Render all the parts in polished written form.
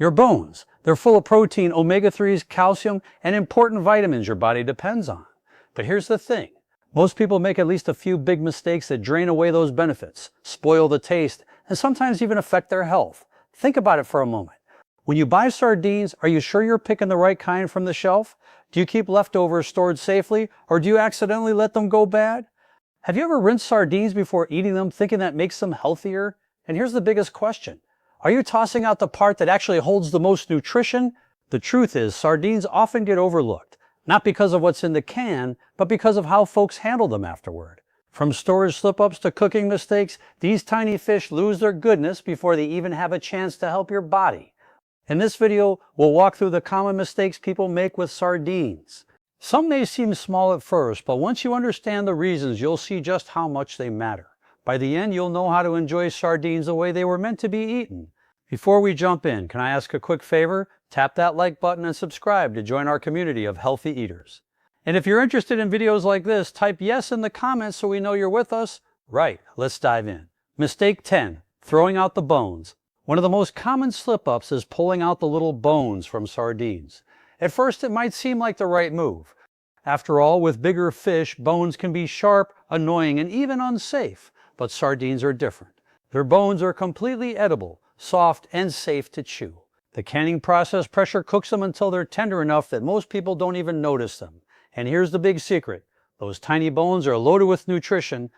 Your bones. They're full of protein, omega-3s, calcium, and important vitamins your body depends on. But here's the thing. Most people make at least a few big mistakes that drain away those benefits, spoil the taste, and sometimes even affect their health. Think about it for a moment. When you buy sardines, are you sure you're picking the right kind from the shelf? Do you keep leftovers stored safely, or do you accidentally let them go bad? Have you ever rinsed sardines before eating them, thinking that makes them healthier? And here's the biggest question. Are you tossing out the part that actually holds the most nutrition? The truth is, sardines often get overlooked, not because of what's in the can, but because of how folks handle them afterward. From storage slip-ups to cooking mistakes, these tiny fish lose their goodness before they even have a chance to help your body. In this video, we'll walk through the common mistakes people make with sardines. Some may seem small at first, but once you understand the reasons, you'll see just how much they matter. By the end, you'll know how to enjoy sardines the way they were meant to be eaten. Before we jump in, can I ask a quick favor? Tap that like button and subscribe to join our community of healthy eaters. And if you're interested in videos like this, type yes in the comments so we know you're with us. Right, let's dive in. Mistake 10, throwing out the bones. One of the most common slip-ups is pulling out the little bones from sardines. At first, it might seem like the right move. After all, with bigger fish, bones can be sharp, annoying, and even unsafe. But sardines are different. Their bones are completely edible, soft, and safe to chew. The canning process pressure cooks them until they're tender enough that most people don't even notice them. And here's the big secret. Those tiny bones are loaded with nutrition.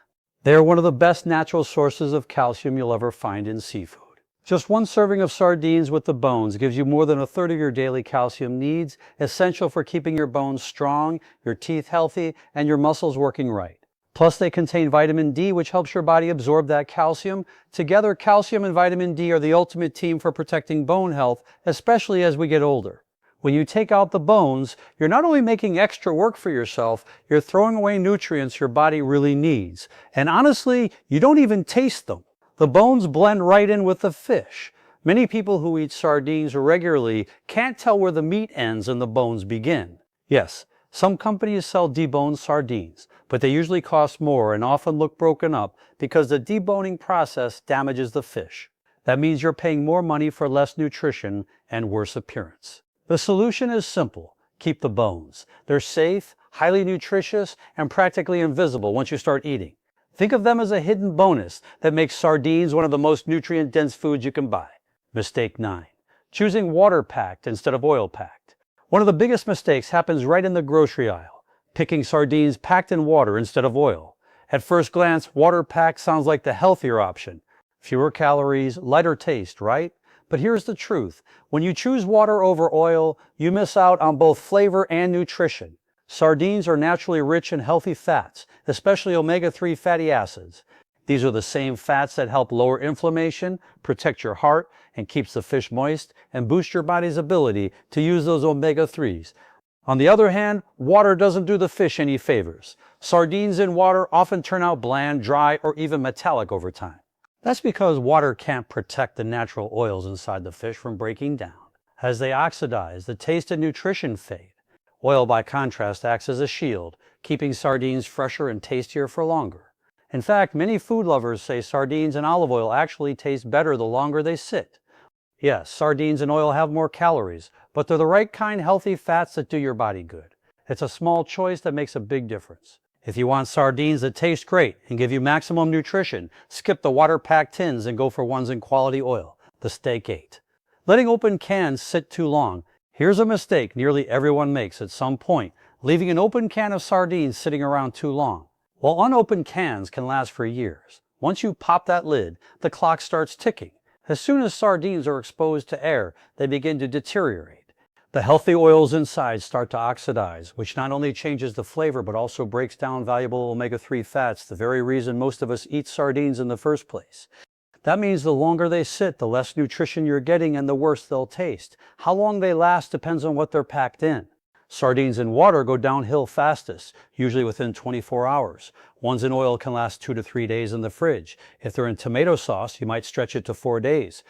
They're one of the best natural sources of calcium you'll ever find in seafood. Just one serving of sardines with the bones gives you more than a third of your daily calcium needs, essential for keeping your bones strong, your teeth healthy, and your muscles working right. Plus, they contain vitamin D, which helps your body absorb that calcium. Together, calcium and vitamin D are the ultimate team for protecting bone health, especially as we get older. When you take out the bones, you're not only making extra work for yourself, you're throwing away nutrients your body really needs. And honestly, you don't even taste them. The bones blend right in with the fish. Many people who eat sardines regularly can't tell where the meat ends and the bones begin. Yes, some companies sell deboned sardines, but they usually cost more and often look broken up because the deboning process damages the fish. That means you're paying more money for less nutrition and worse appearance. The solution is simple. Keep the bones. They're safe, highly nutritious, and practically invisible once you start eating. Think of them as a hidden bonus that makes sardines one of the most nutrient-dense foods you can buy. Mistake 9. Choosing water-packed instead of oil-packed. One of the biggest mistakes happens right in the grocery aisle. Picking sardines packed in water instead of oil. At first glance, water-packed sounds like the healthier option. Fewer calories, lighter taste, right? But here's the truth. When you choose water over oil, you miss out on both flavor and nutrition. Sardines are naturally rich in healthy fats, especially omega-3 fatty acids. These are the same fats that help lower inflammation, protect your heart, and keeps the fish moist, and boost your body's ability to use those omega-3s. On the other hand, water doesn't do the fish any favors. Sardines in water often turn out bland, dry, or even metallic over time. That's because water can't protect the natural oils inside the fish from breaking down. As they oxidize, the taste and nutrition fade. Oil, by contrast, acts as a shield, keeping sardines fresher and tastier for longer. In fact, many food lovers say sardines and olive oil actually taste better the longer they sit. Yes, sardines and oil have more calories, but they're the right kind of healthy fats that do your body good. It's a small choice that makes a big difference. If you want sardines that taste great and give you maximum nutrition, skip the water-packed tins and go for ones in quality oil, the Steak 8. Letting open cans sit too long. Here's a mistake nearly everyone makes at some point, leaving an open can of sardines sitting around too long. Well, unopened cans can last for years. Once you pop that lid, the clock starts ticking. As soon as sardines are exposed to air, they begin to deteriorate. The healthy oils inside start to oxidize, which not only changes the flavor but also breaks down valuable omega-3 fats, the very reason most of us eat sardines in the first place. That means the longer they sit, the less nutrition you're getting and the worse they'll taste. How long they last depends on what they're packed in. Sardines in water go downhill fastest, usually within 24 hours. Ones in oil can last 2 to 3 days in the fridge. If they're in tomato sauce, you might stretch it to 4 days.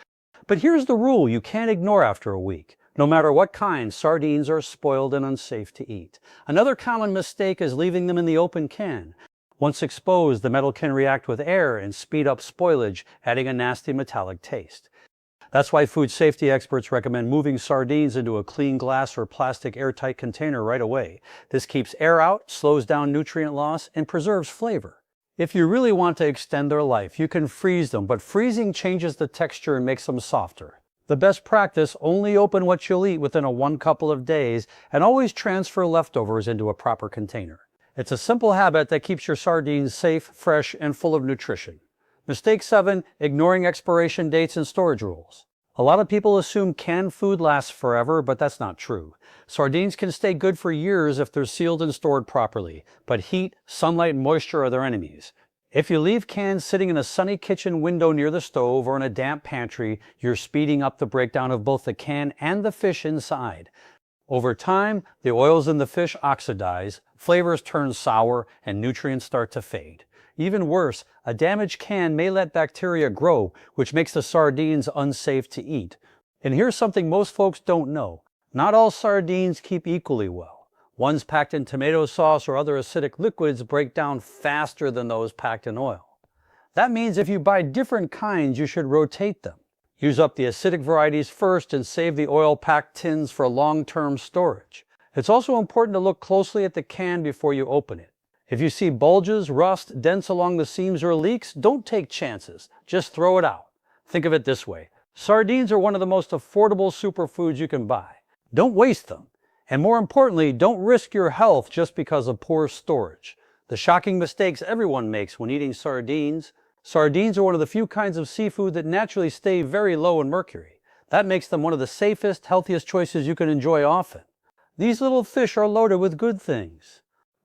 But here's the rule you can't ignore after a week. No matter what kind, sardines are spoiled and unsafe to eat. Another common mistake is leaving them in the open can. Once exposed, the metal can react with air and speed up spoilage, adding a nasty metallic taste. That's why food safety experts recommend moving sardines into a clean glass or plastic airtight container right away. This keeps air out, slows down nutrient loss, and preserves flavor. If you really want to extend their life, you can freeze them, but freezing changes the texture and makes them softer. The best practice, only open what you'll eat within a couple of days, and always transfer leftovers into a proper container. It's a simple habit that keeps your sardines safe, fresh, and full of nutrition. Mistake 7, ignoring expiration dates and storage rules. A lot of people assume canned food lasts forever, but that's not true. Sardines can stay good for years if they're sealed and stored properly, but heat, sunlight, and moisture are their enemies. If you leave cans sitting in a sunny kitchen window near the stove or in a damp pantry, you're speeding up the breakdown of both the can and the fish inside. Over time, the oils in the fish oxidize, flavors turn sour, and nutrients start to fade. Even worse, a damaged can may let bacteria grow, which makes the sardines unsafe to eat. And here's something most folks don't know. Not all sardines keep equally well. Ones packed in tomato sauce or other acidic liquids break down faster than those packed in oil. That means if you buy different kinds, you should rotate them. Use up the acidic varieties first and save the oil-packed tins for long-term storage. It's also important to look closely at the can before you open it. If you see bulges, rust, dents along the seams, or leaks, don't take chances. Just throw it out. Think of it this way. Sardines are one of the most affordable superfoods you can buy. Don't waste them. And more importantly, don't risk your health just because of poor storage. The shocking mistakes everyone makes when eating sardines. Sardines are one of the few kinds of seafood that naturally stay very low in mercury. That makes them one of the safest, healthiest choices you can enjoy often. These little fish are loaded with good things.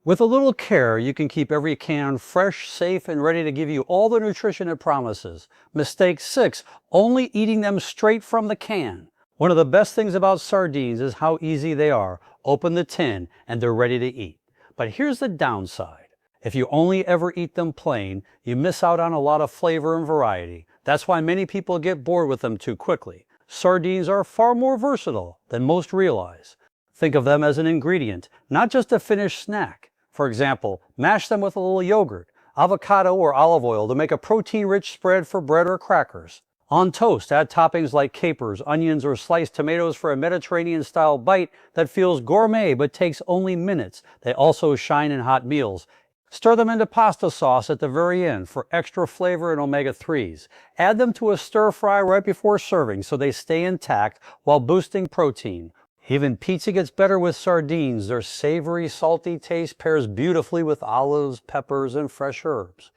With a little care, you can keep every can fresh, safe, and ready to give you all the nutrition it promises. Mistake 6, only eating them straight from the can. One of the best things about sardines is how easy they are. Open the tin and they're ready to eat. But here's the downside. If you only ever eat them plain, you miss out on a lot of flavor and variety. That's why many people get bored with them too quickly. Sardines are far more versatile than most realize. Think of them as an ingredient, not just a finished snack. For example, mash them with a little yogurt, avocado, or olive oil to make a protein-rich spread for bread or crackers. On toast, add toppings like capers, onions, or sliced tomatoes for a Mediterranean-style bite that feels gourmet but takes only minutes. They also shine in hot meals. Stir them into pasta sauce at the very end for extra flavor and omega-3s. Add them to a stir-fry right before serving so they stay intact while boosting protein. Even pizza gets better with sardines. Their savory, salty taste pairs beautifully with olives, peppers, and fresh herbs.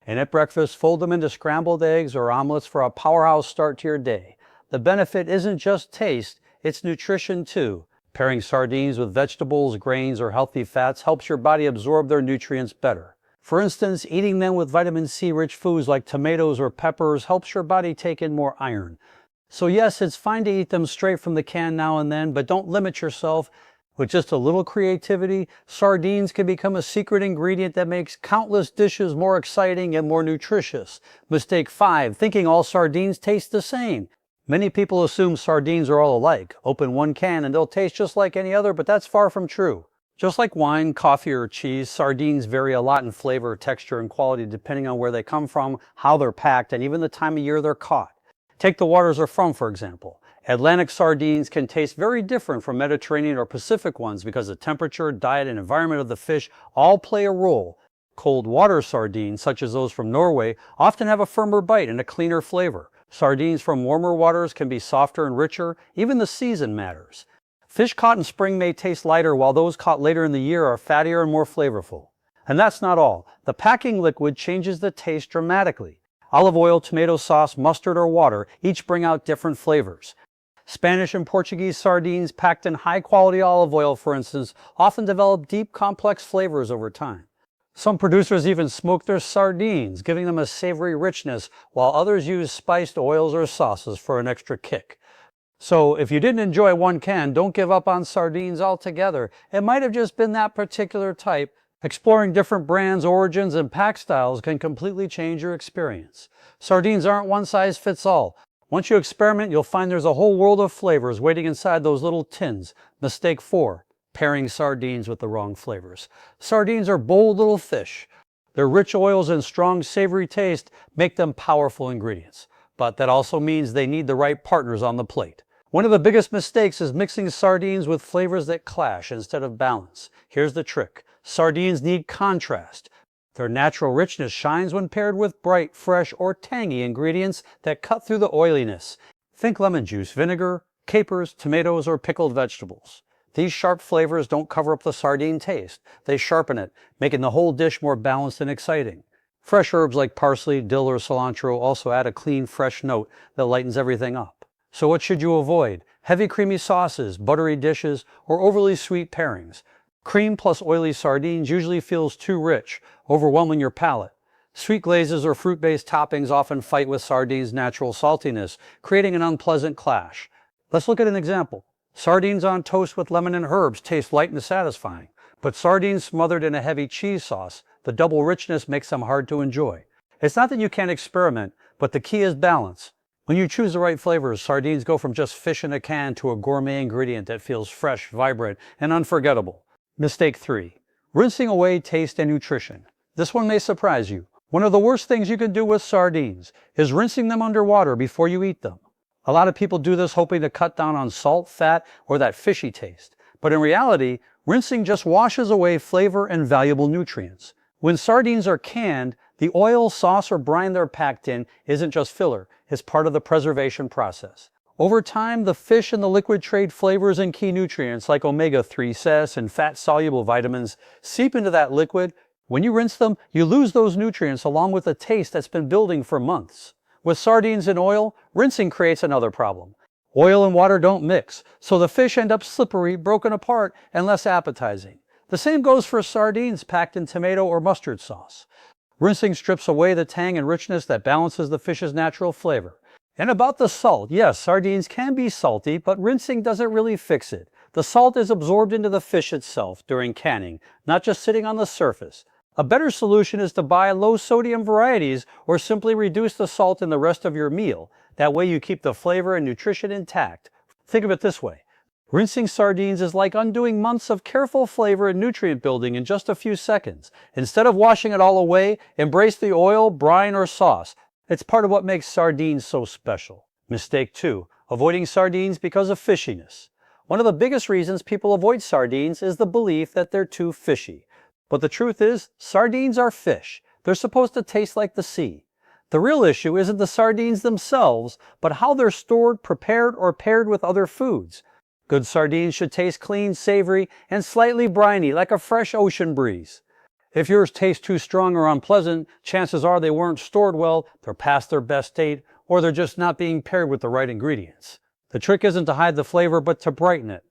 And at breakfast, fold them into scrambled eggs or omelets for a powerhouse start to your day. The benefit isn't just taste, it's nutrition too. Pairing sardines with vegetables, grains, or healthy fats helps your body absorb their nutrients better. For instance, eating them with vitamin C-rich foods like tomatoes or peppers helps your body take in more iron. So yes, it's fine to eat them straight from the can now and then, but don't limit yourself. With just a little creativity, sardines can become a secret ingredient that makes countless dishes more exciting and more nutritious. Mistake 5, thinking all sardines taste the same. Many people assume sardines are all alike. Open one can and they'll taste just like any other, but that's far from true. Just like wine, coffee, or cheese, sardines vary a lot in flavor, texture, and quality depending on where they come from, how they're packed, and even the time of year they're caught. Take the waters they're from, for example. Atlantic sardines can taste very different from Mediterranean or Pacific ones because the temperature, diet, and environment of the fish all play a role. Cold water sardines, such as those from Norway, often have a firmer bite and a cleaner flavor. Sardines from warmer waters can be softer and richer. Even the season matters. Fish caught in spring may taste lighter, while those caught later in the year are fattier and more flavorful. And that's not all. The packing liquid changes the taste dramatically. Olive oil, tomato sauce, mustard, or water each bring out different flavors. Spanish and Portuguese sardines packed in high-quality olive oil, for instance, often develop deep, complex flavors over time. Some producers even smoke their sardines, giving them a savory richness, while others use spiced oils or sauces for an extra kick. So if you didn't enjoy one can, don't give up on sardines altogether. It might have just been that particular type. Exploring different brands, origins, and pack styles can completely change your experience. Sardines aren't one size fits all. Once you experiment, you'll find there's a whole world of flavors waiting inside those little tins. Mistake 4, pairing sardines with the wrong flavors. Sardines are bold little fish. Their rich oils and strong savory taste make them powerful ingredients. but that also means they need the right partners on the plate. One of the biggest mistakes is mixing sardines with flavors that clash instead of balance. Here's the trick. Sardines need contrast. Their natural richness shines when paired with bright, fresh, or tangy ingredients that cut through the oiliness. Think lemon juice, vinegar, capers, tomatoes, or pickled vegetables. These sharp flavors don't cover up the sardine taste. They sharpen it, making the whole dish more balanced and exciting. Fresh herbs like parsley, dill, or cilantro also add a clean, fresh note that lightens everything up. So what should you avoid? Heavy creamy sauces, buttery dishes, or overly sweet pairings. Cream plus oily sardines usually feels too rich, overwhelming your palate. Sweet glazes or fruit-based toppings often fight with sardines' natural saltiness, creating an unpleasant clash. Let's look at an example. Sardines on toast with lemon and herbs taste light and satisfying, but sardines smothered in a heavy cheese sauce, the double richness makes them hard to enjoy. It's not that you can't experiment, but the key is balance. When you choose the right flavors, sardines go from just fish in a can to a gourmet ingredient that feels fresh, vibrant, and unforgettable. Mistake 3. Rinsing away taste and nutrition. This one may surprise you. One of the worst things you can do with sardines is rinsing them underwater before you eat them. A lot of people do this hoping to cut down on salt, fat, or that fishy taste. But in reality, rinsing just washes away flavor and valuable nutrients. When sardines are canned, the oil, sauce, or brine they're packed in isn't just filler, it's part of the preservation process. Over time, the fish and the liquid trade flavors and key nutrients like omega-3 and fat-soluble vitamins seep into that liquid. When you rinse them, you lose those nutrients along with the taste that's been building for months. With sardines in oil, rinsing creates another problem. Oil and water don't mix, so the fish end up slippery, broken apart, and less appetizing. The same goes for sardines packed in tomato or mustard sauce. Rinsing strips away the tang and richness that balances the fish's natural flavor. And about the salt, yes, sardines can be salty, but rinsing doesn't really fix it. The salt is absorbed into the fish itself during canning, not just sitting on the surface. A better solution is to buy low-sodium varieties or simply reduce the salt in the rest of your meal. That way you keep the flavor and nutrition intact. Think of it this way. Rinsing sardines is like undoing months of careful flavor and nutrient building in just a few seconds. Instead of washing it all away, embrace the oil, brine, or sauce. It's part of what makes sardines so special. Mistake 2. Avoiding sardines because of fishiness. One of the biggest reasons people avoid sardines is the belief that they're too fishy. But the truth is, sardines are fish. They're supposed to taste like the sea. The real issue isn't the sardines themselves, but how they're stored, prepared, or paired with other foods. Good sardines should taste clean, savory, and slightly briny, like a fresh ocean breeze. If yours tastes too strong or unpleasant, chances are they weren't stored well, they're past their best date, or they're just not being paired with the right ingredients. The trick isn't to hide the flavor, but to brighten it.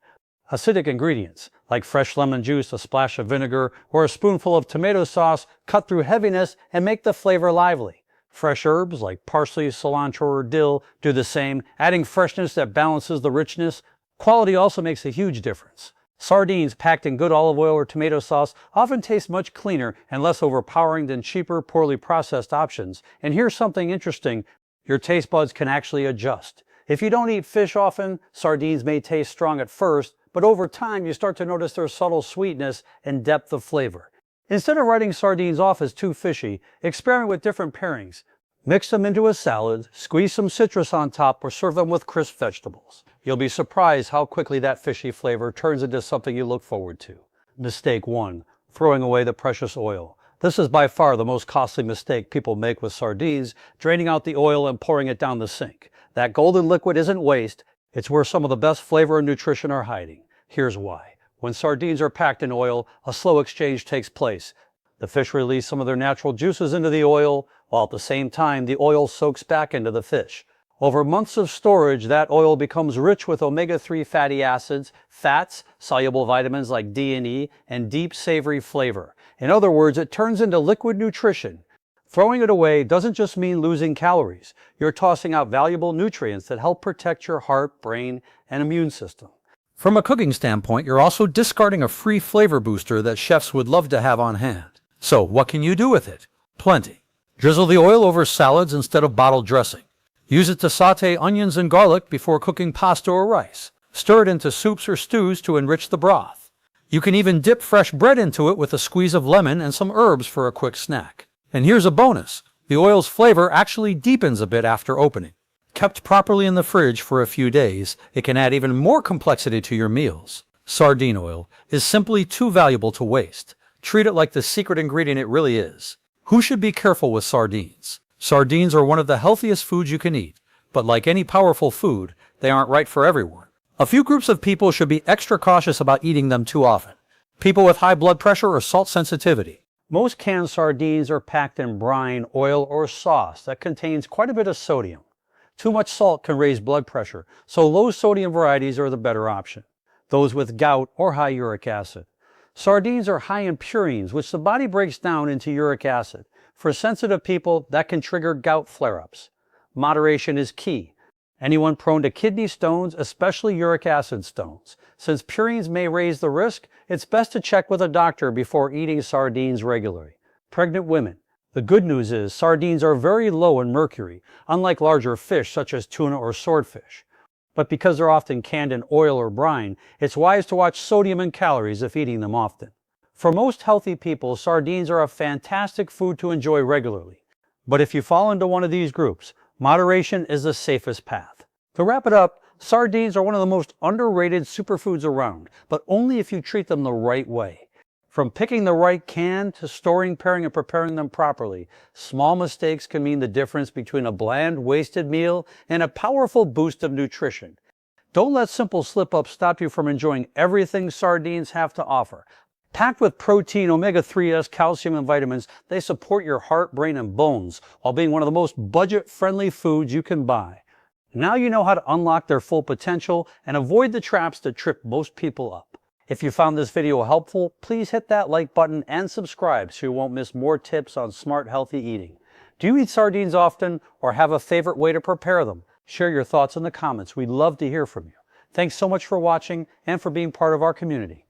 Acidic ingredients, like fresh lemon juice, a splash of vinegar, or a spoonful of tomato sauce, cut through heaviness and make the flavor lively. Fresh herbs, like parsley, cilantro, or dill, do the same, adding freshness that balances the richness. Quality also makes a huge difference. Sardines packed in good olive oil or tomato sauce often taste much cleaner and less overpowering than cheaper, poorly processed options. And here's something interesting. Your taste buds can actually adjust. If you don't eat fish often, sardines may taste strong at first, but over time you start to notice their subtle sweetness and depth of flavor. Instead of writing sardines off as too fishy, experiment with different pairings. Mix them into a salad, squeeze some citrus on top, or serve them with crisp vegetables. You'll be surprised how quickly that fishy flavor turns into something you look forward to. Mistake 1. Throwing away the precious oil. This is by far the most costly mistake people make with sardines, draining out the oil and pouring it down the sink. That golden liquid isn't waste, it's where some of the best flavor and nutrition are hiding. Here's why. When sardines are packed in oil, a slow exchange takes place. The fish release some of their natural juices into the oil, while at the same time the oil soaks back into the fish. Over months of storage, that oil becomes rich with omega-3 fatty acids, fats, soluble vitamins like D and E, and deep savory flavor. In other words, it turns into liquid nutrition. Throwing it away doesn't just mean losing calories. You're tossing out valuable nutrients that help protect your heart, brain, and immune system. From a cooking standpoint, you're also discarding a free flavor booster that chefs would love to have on hand. So what can you do with it? Plenty. Drizzle the oil over salads instead of bottled dressing. Use it to saute onions and garlic before cooking pasta or rice. Stir it into soups or stews to enrich the broth. You can even dip fresh bread into it with a squeeze of lemon and some herbs for a quick snack. And here's a bonus. The oil's flavor actually deepens a bit after opening. Kept properly in the fridge for a few days, it can add even more complexity to your meals. Sardine oil is simply too valuable to waste. Treat it like the secret ingredient it really is. Who should be careful with sardines? Sardines are one of the healthiest foods you can eat, but like any powerful food, they aren't right for everyone. A few groups of people should be extra cautious about eating them too often. People with high blood pressure or salt sensitivity. Most canned sardines are packed in brine, oil, or sauce that contains quite a bit of sodium. Too much salt can raise blood pressure, so low sodium varieties are the better option. Those with gout or high uric acid. Sardines are high in purines, which the body breaks down into uric acid. For sensitive people, that can trigger gout flare-ups. Moderation is key. Anyone prone to kidney stones, especially uric acid stones. Since purines may raise the risk, it's best to check with a doctor before eating sardines regularly. Pregnant women. The good news is sardines are very low in mercury, unlike larger fish such as tuna or swordfish. But because they're often canned in oil or brine, it's wise to watch sodium and calories if eating them often. For most healthy people, sardines are a fantastic food to enjoy regularly. But if you fall into one of these groups, moderation is the safest path. To wrap it up, sardines are one of the most underrated superfoods around, but only if you treat them the right way. From picking the right can to storing, pairing, and preparing them properly, small mistakes can mean the difference between a bland, wasted meal and a powerful boost of nutrition. Don't let simple slip-ups stop you from enjoying everything sardines have to offer. Packed with protein, omega-3s, calcium, and vitamins, they support your heart, brain, and bones, while being one of the most budget-friendly foods you can buy. Now you know how to unlock their full potential and avoid the traps that trip most people up. If you found this video helpful, please hit that like button and subscribe so you won't miss more tips on smart, healthy eating. Do you eat sardines often or have a favorite way to prepare them? Share your thoughts in the comments. We'd love to hear from you. Thanks so much for watching and for being part of our community.